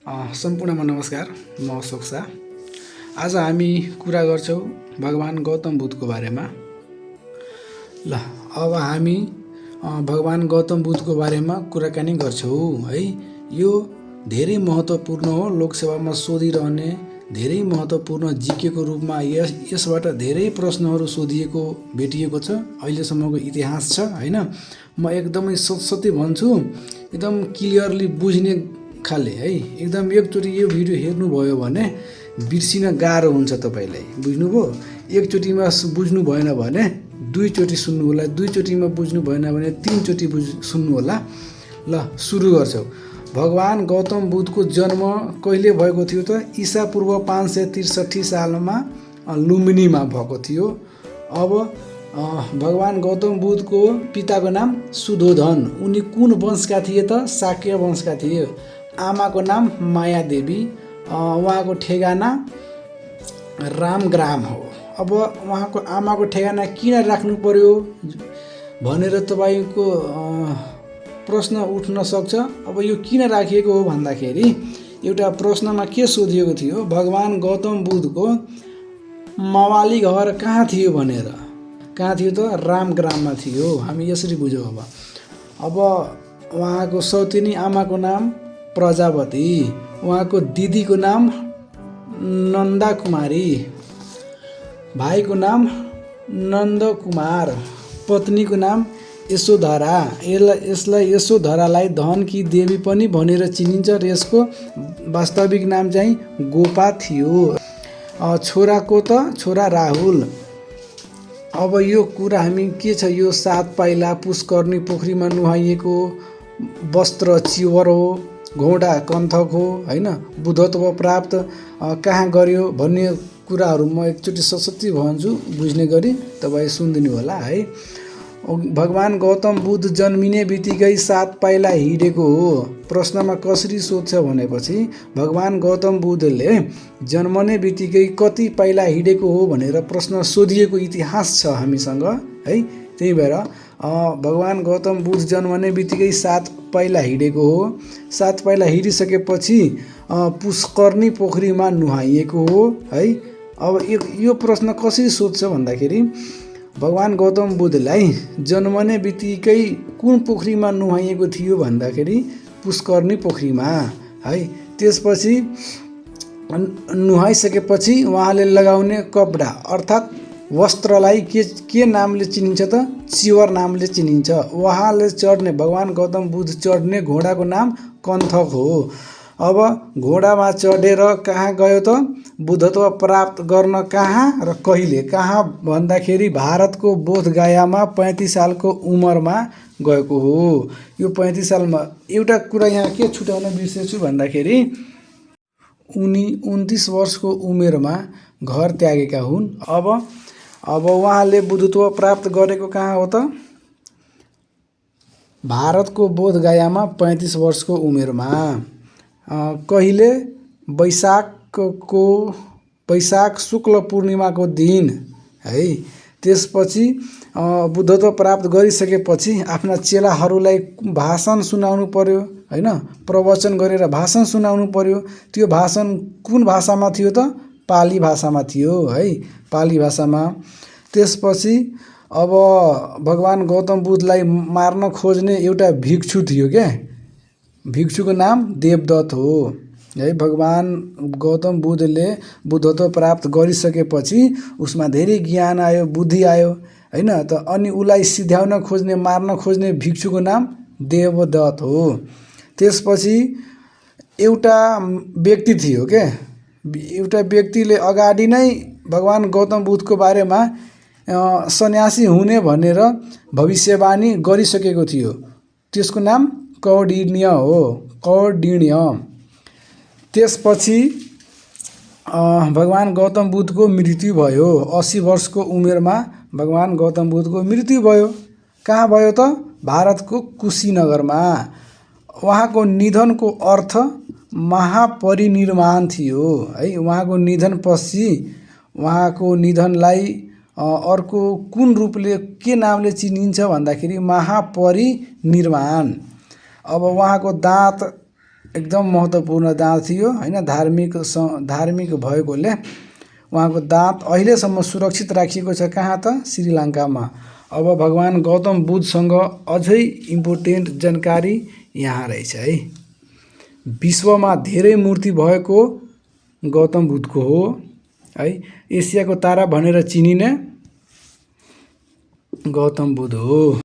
सम्पूर्णमा नमस्कार। म अशोक शाह। आज हामी कुरा गर्छौँ भगवान गौतम बुद्धको बारेमा। ल अब हामी भगवान गौतम बुद्धको बारेमा कुराकानी गर्छौँ है। यो धेरै महत्त्वपूर्ण हो। लोकसेवामा सोधिरहने धेरै महत्त्वपूर्ण जिकेको रूपमा यसबाट धेरै प्रश्नहरू सोधिएको भेटिएको छ। अहिलेसम्मको इतिहास छ हैन। म एकदमै सत्य भन्छु, एकदम क्लियरली बुझ्ने खाले है। एकदम एकचोटि यो भिडियो हेर्नुभयो भने बिर्सिन गाह्रो हुन्छ तपाईँलाई। बुझ्नुभयो? एकचोटिमा बुझ्नु भएन भने दुईचोटि सुन्नु होला, दुईचोटिमा बुझ्नु भएन भने तीनचोटि सुन्नु होला। ल सुरु गर्छौँ। भगवान गौतम बुद्धको जन्म कहिले भएको थियो त? ईसा पूर्व 563 सालमा लुम्बिनीमा भएको थियो। अब भगवान गौतम बुद्धको पिताको नाम सुधोधन। उनी कुन वंशका थिए त? शाक्य वंशका थिए। आमाको नाम माया देवी। उहाँको ठेगाना रामग्राम हो। अब उहाँको आमाको ठेगाना किन राख्नु पर्यो भनेर तपाईँको प्रश्न उठ्न सक्छ। अब यो किन राखिएको हो भन्दाखेरि एउटा प्रश्नमा के सोधिएको थियो, भगवान गौतम बुद्धको मवाली घर कहाँ थियो भनेर। कहाँ थियो त? रामग्राममा थियो। हामी यसरी बुझौँ। अब उहाँको सौतेनी आमाको नाम प्रजापति, उहाँको दिदीको नाम नन्दा कुमारी, भाइको नाम नन्दकुमार, पत्नीको नाम यशोधरा। यसलाई यशोधरालाई धनकी देवी पनि भनेर चिनिन्छ र यसको वास्तविक नाम चाहिँ गोपा थियो। छोराको त छोरा राहुल। अब यो कुरा हामी के छ, यो 7 पाइला पुष्करनी पोखरीमा नुहाइएको वस्त्र चिवर हो, घोडा कन्थक हो हैन। बुद्धत्व प्राप्त कहाँ गर्यो भन्ने कुराहरू म एकचोटि सशक्ति भन्छु, बुझ्ने गरी तपाईँ सुनिदिनु होला है। भगवान गौतम बुद्ध जन्मिने बित्तिकै 7 पाइला हिँडेको हो। प्रश्नमा कसरी सोध्छ भनेपछि भगवान गौतम बुद्धले जन्मने बित्तिकै कति पाइला हिँडेको हो भनेर प्रश्न सोधिएको इतिहास छ हामीसँग है। त्यही भएर भगवान गौतम बुद्ध जन्मने बित्तिकै 7 पाइला हिँडेको हो। 7 पाइला हिँडिसकेपछि पुष्करनी पोखरीमा नुहाइएको हो है। अब यो प्रश्न कसरी सोध्छ भन्दाखेरि भगवान गौतम बुद्धलाई जन्मने बित्तिकै कुन पोखरीमा नुहाइएको थियो भन्दाखेरि पुष्करनी पोखरीमा है। त्यसपछि नुहाइसकेपछि उहाँले लगाउने कपडा अर्थात् वस्त्रलाई के नामले चिनिन्छ त? चिवर नामले चिनिन्छ। उहाँले चढ्ने, भगवान गौतम बुद्ध चढ्ने घोडाको नाम कन्थक हो। अब घोडामा चढेर कहाँ गयो त? बुद्धत्व प्राप्त गर्न कहाँ र कहिले? कहाँ भन्दाखेरि भारतको बोधगयामा 35 सालको उमेरमा गएको हो। यो 35 सालमा एउटा कुरा यहाँ के छुट्याउन बिर्सेछु भन्दाखेरि उनी 29 वर्षको उमेरमा घर त्यागेका हुन्। अब उहाँले बुद्धत्व प्राप्त गरेको कहाँ हो त? भारतको बोधगयामा 35 वर्षको उमेरमा। कहिले? वैशाख शुक्ल पूर्णिमाको दिन है। त्यसपछि बुद्धत्व प्राप्त गरिसकेपछि आफ्ना चेलाहरूलाई भाषण सुनाउनु पर्यो हैन। प्रवचन गरेर भाषण सुनाउनु पर्यो। त्यो भाषण कुन भाषामा थियो त? पाली भाषामा थियो है, पाली भाषामा। त्यसपछि अब भगवान गौतम बुद्धलाई मार्न खोज्ने एउटा भिक्षु थियो क्या। भिक्षुको नाम देवदत्त हो है। भगवान गौतम बुद्धले बुद्धत्व प्राप्त गरिसकेपछि उसमा धेरै ज्ञान आयो, बुद्धि आयो हैन त। अनि उसलाई सिध्याउन खोज्ने, मार्न खोज्ने भिक्षुको नाम देवदत्त हो। त्यसपछि एउटा व्यक्ति थियो क्या। एउटा व्यक्तिले अगाडि नै भगवान गौतम बुद्धको बारेमा सन्यासी हुने भनेर भविष्यवाणी गरिसकेको थियो। त्यसको नाम कौडिन्य हो, कौडिन्य। त्यसपछि भगवान गौतम बुद्धको मृत्यु भयो। 80 वर्षको उमेरमा भगवान गौतम बुद्धको मृत्यु भयो। कहाँ भयो त? भारतको कुशीनगरमा। उहाँको निधनको अर्थ महापरिनिर्वाण थियो है। उहाँको निधनपछि उहाँको निधनलाई अर्को कुन रूपले, के नामले चिनिन्छ भन्दाखेरि महापरिनिर्वाण। अब उहाँको दाँत एकदम महत्त्वपूर्ण दाँत थियो होइन। धार्मिक भएकोले उहाँको दाँत अहिलेसम्म सुरक्षित राखिएको छ। कहाँ त? श्रीलङ्कामा। अब भगवान् गौतम बुद्धसँग अझै इम्पोर्टेन्ट जानकारी यहाँ रहेछ है। विश्वमा धेरै मूर्ति भएको गौतम बुद्धको हो है। एसियाको तारा भनेर चिनिने गौतम बुद्ध हो।